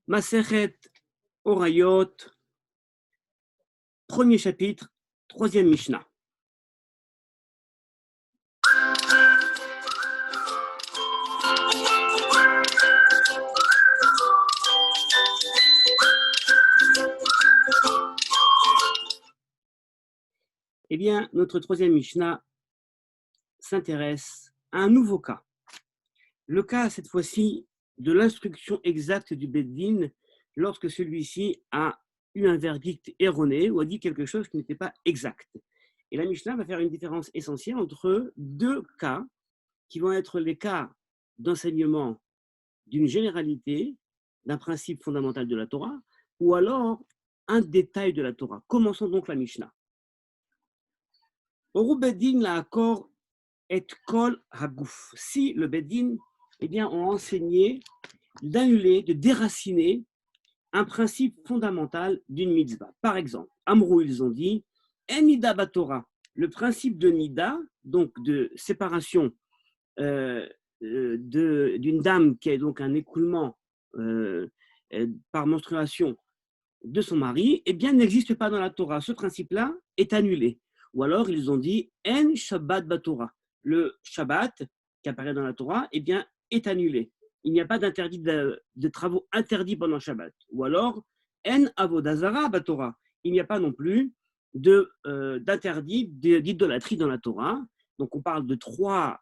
Masechet Orayot, premier chapitre, troisième Mishnah. Eh bien, notre troisième Mishnah s'intéresse à un nouveau cas. Le cas, cette fois-ci, de l'instruction exacte du Beddin lorsque celui-ci a eu un verdict erroné ou a dit quelque chose qui n'était pas exact. Et la Mishnah va faire une différence essentielle entre deux cas qui vont être les cas d'enseignement d'une généralité, d'un principe fondamental de la Torah, ou alors un détail de la Torah. Commençons donc la Mishnah. Oru Beddin la accord et kol hagouf. Si le Beddin, eh bien, ont enseigné d'annuler, de déraciner un principe fondamental d'une mitzvah. Par exemple, Amrou, ils ont dit, En nida batora, le principe de nida, donc de séparation d'une dame qui a donc un écoulement par menstruation de son mari, eh bien, n'existe pas dans la Torah. Ce principe-là est annulé. Ou alors, ils ont dit En Shabbat Batora. Le Shabbat qui apparaît dans la Torah, eh bien, est annulé. Il n'y a pas d'interdit de travaux interdits pendant Shabbat. Ou alors, En Avodazara Batora. Il n'y a pas non plus d'interdit d'idolâtrie dans la Torah. Donc, on parle de trois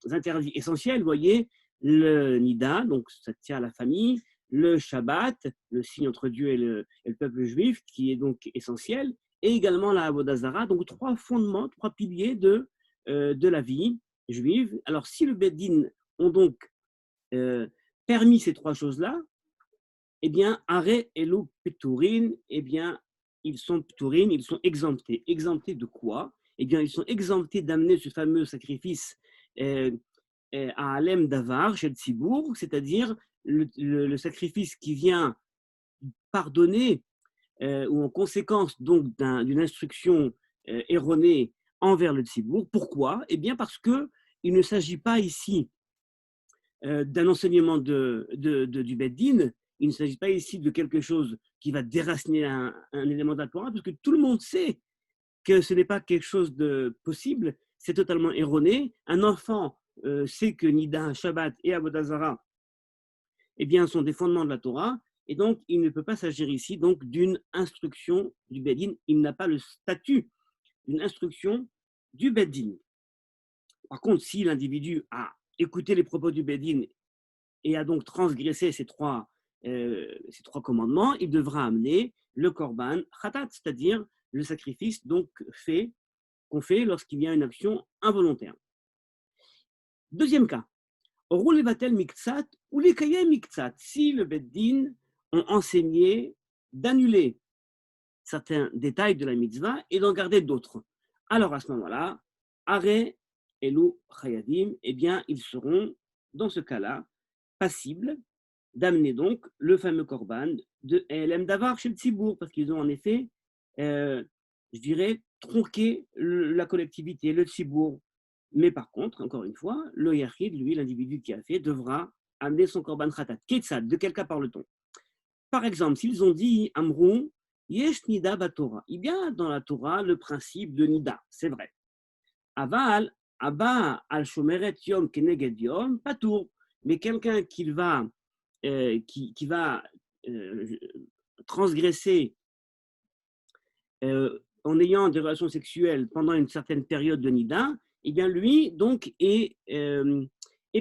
interdits essentiels. Vous voyez, le Nida, donc ça tient à la famille, le Shabbat, le signe entre Dieu et le peuple juif, qui est donc essentiel, et également la Avodazara, donc trois fondements, trois piliers de la vie juive. Alors, si le Beddin ont donc permis ces trois choses-là, eh bien, Are Elu Peturin, eh bien, ils sont Peturin, ils sont exemptés. Exemptés de quoi? Eh bien, ils sont exemptés d'amener ce fameux sacrifice à Alem Davar, chez le Tzibour, c'est-à-dire le sacrifice qui vient pardonner ou en conséquence donc d'une instruction erronée envers le Tzibour. Pourquoi? Eh bien parce qu'il ne s'agit pas ici d'un enseignement du Beddin, il ne s'agit pas ici de quelque chose qui va déraciner un élément de la Torah, parce que tout le monde sait que ce n'est pas quelque chose de possible, c'est totalement erroné. Un enfant sait que Nida, Shabbat et Avodazara eh bien, sont des fondements de la Torah, et donc il ne peut pas s'agir ici donc d'une instruction du Beddin. Il n'a pas le statut d'une instruction du Beddin. Par contre, si l'individu a écouté les propos du Beddin et a donc transgressé ces trois commandements, il devra amener le korban khatat, c'est-à-dire le sacrifice donc qu'on fait lorsqu'il y a une action involontaire. Deuxième cas, miktsat ou miktsat, si le Beddin ont enseigné d'annuler certains détails de la mitzvah et d'en garder d'autres. Alors à ce moment-là, Are Elu Chayadim, eh bien ils seront dans ce cas-là passibles d'amener donc le fameux korban de Elem Davar chez le Tzibour, parce qu'ils ont en effet, je dirais, tronqué la collectivité, le Tzibour. Mais par contre, encore une fois, le Yachid, lui, l'individu qui a fait, devra amener son korban khatat. Ketsad, de quel cas parle-t-on? Par exemple, s'ils ont dit Amrou, Yesh Nida Batora, il y a dans la Torah le principe de Nida, c'est vrai. Aval, Abba al Shomeret Yom Keneged Yom, Patour. Mais quelqu'un qui va transgresser en ayant des relations sexuelles pendant une certaine période de Nida, eh bien lui, donc, est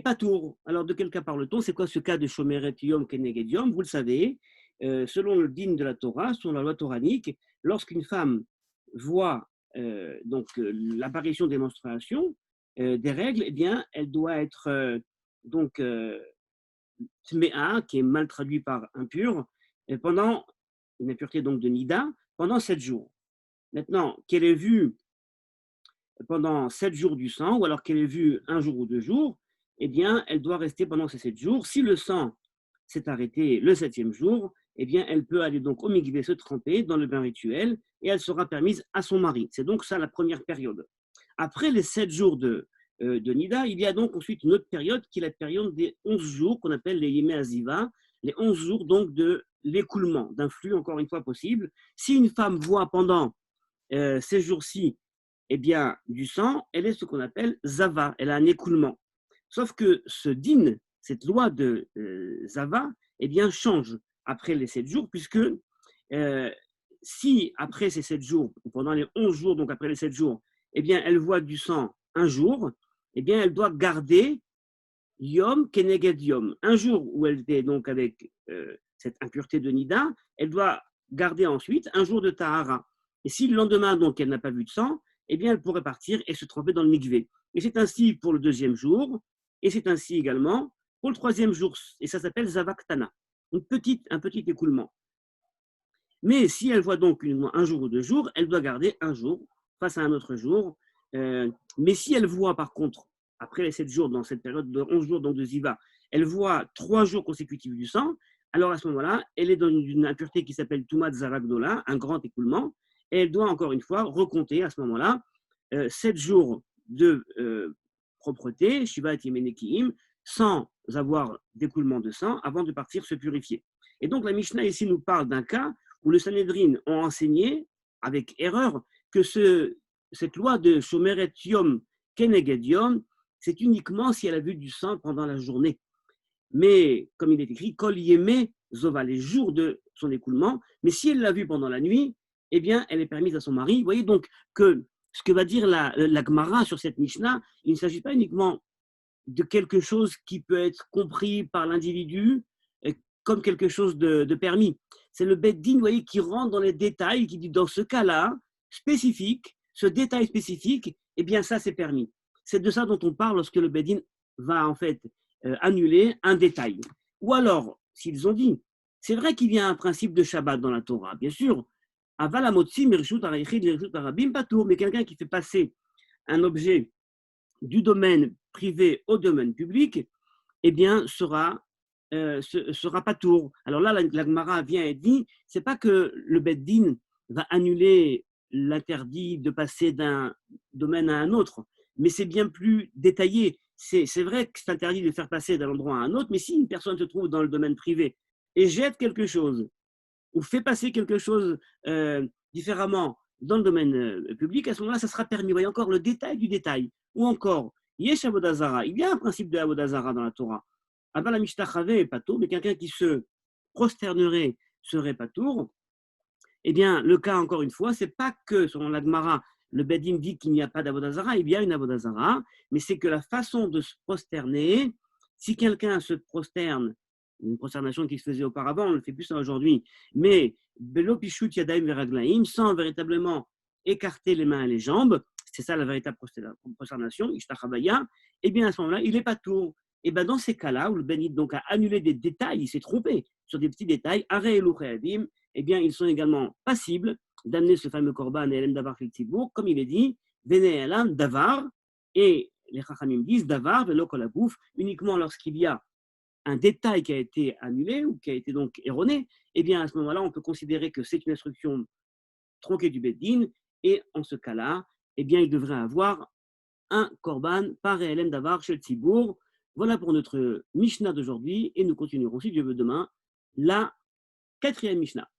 patour. Alors, de quel cas parle-t-on? C'est quoi ce cas de Shomeret Yom Keneged Yom? Vous le savez, selon le din de la Torah, selon la loi toranique, lorsqu'une femme voit l'apparition des menstruations, des règles, eh bien, elle doit être tméa, qui est mal traduit par impur, et pendant une impureté donc de Nida, pendant 7 jours. Maintenant, qu'elle ait vu pendant 7 jours du sang, ou alors qu'elle ait vu un jour ou 2 jours, eh bien, elle doit rester pendant ces 7 jours. Si le sang s'est arrêté le 7e jour, eh bien, elle peut aller donc au mikvé se tremper dans le bain rituel et elle sera permise à son mari. C'est donc ça la première période. Après les 7 jours de Nida, il y a donc ensuite une autre période qui est la période des 11 jours qu'on appelle les Yemé Aziva, les 11 jours donc de l'écoulement, d'un flux encore une fois possible. Si une femme voit pendant ces jours-ci eh bien, du sang, elle est ce qu'on appelle zava, elle a un écoulement. Sauf que ce din, cette loi de zava, eh bien, change après les 7 jours, puisque si après ces 7 jours, pendant les 11 jours, donc après les 7 jours, eh bien, elle voit du sang un jour, eh bien, elle doit garder Yom Keneged Yom. Un jour où elle était donc avec cette impureté de Nida, elle doit garder ensuite un jour de Tahara. Et si le lendemain, donc, elle n'a pas vu de sang, eh bien, elle pourrait partir et se tremper dans le mikvé. Et c'est ainsi pour le deuxième jour, et c'est ainsi également pour le troisième jour. Et ça s'appelle Zavaktana, un petit écoulement. Mais si elle voit donc un jour ou 2 jours, elle doit garder un jour face à un autre jour. Mais si elle voit par contre, après les 7 jours, dans cette période de 11 jours donc de Ziva, elle voit 3 jours consécutifs du sang, alors à ce moment-là, elle est dans une impureté qui s'appelle Tumat Zarakdola, un grand écoulement, et elle doit encore une fois recompter à ce moment-là 7 jours de propreté, Shiva et Yemenekiim, sans avoir d'écoulement de sang avant de partir se purifier. Et donc la Mishnah ici nous parle d'un cas où le Sanhedrin ont enseigné, avec erreur, que cette loi de Shomeret Yom Keneged Yom, c'est uniquement si elle a vu du sang pendant la journée. Mais, comme il est écrit, Kol Yeme Zova, les jours de son écoulement, mais si elle l'a vu pendant la nuit, eh bien, elle est permise à son mari. Vous voyez donc que ce que va dire la Gemara sur cette Mishnah, il ne s'agit pas uniquement de quelque chose qui peut être compris par l'individu comme quelque chose de permis. C'est le Beth Din, vous voyez, qui rentre dans les détails, qui dit dans ce cas-là, spécifique, ce détail spécifique, eh bien ça c'est permis. C'est de ça dont on parle lorsque le Beth Din va en fait annuler un détail. Ou alors, s'ils ont dit, c'est vrai qu'il y a un principe de Shabbat dans la Torah, bien sûr, mais quelqu'un qui fait passer un objet du domaine privé au domaine public, eh bien, sera pas tour. Alors là, la Gemara vient et dit, c'est pas que le Beth Din va annuler l'interdit de passer d'un domaine à un autre, mais c'est bien plus détaillé. C'est vrai que c'est interdit de faire passer d'un endroit à un autre, mais si une personne se trouve dans le domaine privé et jette quelque chose ou fait passer quelque chose différemment dans le domaine public, à ce moment-là, ça sera permis. Vous voyez encore le détail du détail. Ou encore, Yesh Avodazara, il y a un principe de Avodazara dans la Torah. Avant la Mishtachave est pas tour, mais quelqu'un qui se prosternerait serait pas tour. Eh bien, le cas, encore une fois, c'est pas que, selon la Gemara, le Bedim dit qu'il n'y a pas d'Avodazara, il y a une Avodazara, mais c'est que la façon de se prosterner, si quelqu'un se prosterne, une prosternation qui se faisait auparavant, on ne le fait plus ça aujourd'hui, mais Belo Pichut Yadaim Veraglaim, sans véritablement écarter les mains et les jambes, c'est ça la véritable prosternation, Ishtachavaya, eh bien à ce moment-là, il n'est pas tour. Et bien dans ces cas-là, où le Bénit donc a annulé des détails, il s'est trompé sur des petits détails, Aré et Loucheadim, eh bien ils sont également passibles d'amener ce fameux korban et Elem Davar Filtibourg, comme il est dit, Vene Elam Davar, et les Chachamim disent Davar, Velo Kolabouf, uniquement lorsqu'il y a un détail qui a été annulé ou qui a été donc erroné, eh bien à ce moment-là, on peut considérer que c'est une instruction tronquée du Beddin, et en ce cas-là, eh bien il devrait avoir un korban par Elem Davar chez le Tzibour. Voilà pour notre Mishnah d'aujourd'hui, et nous continuerons, si Dieu veut, demain, la 4e Mishnah.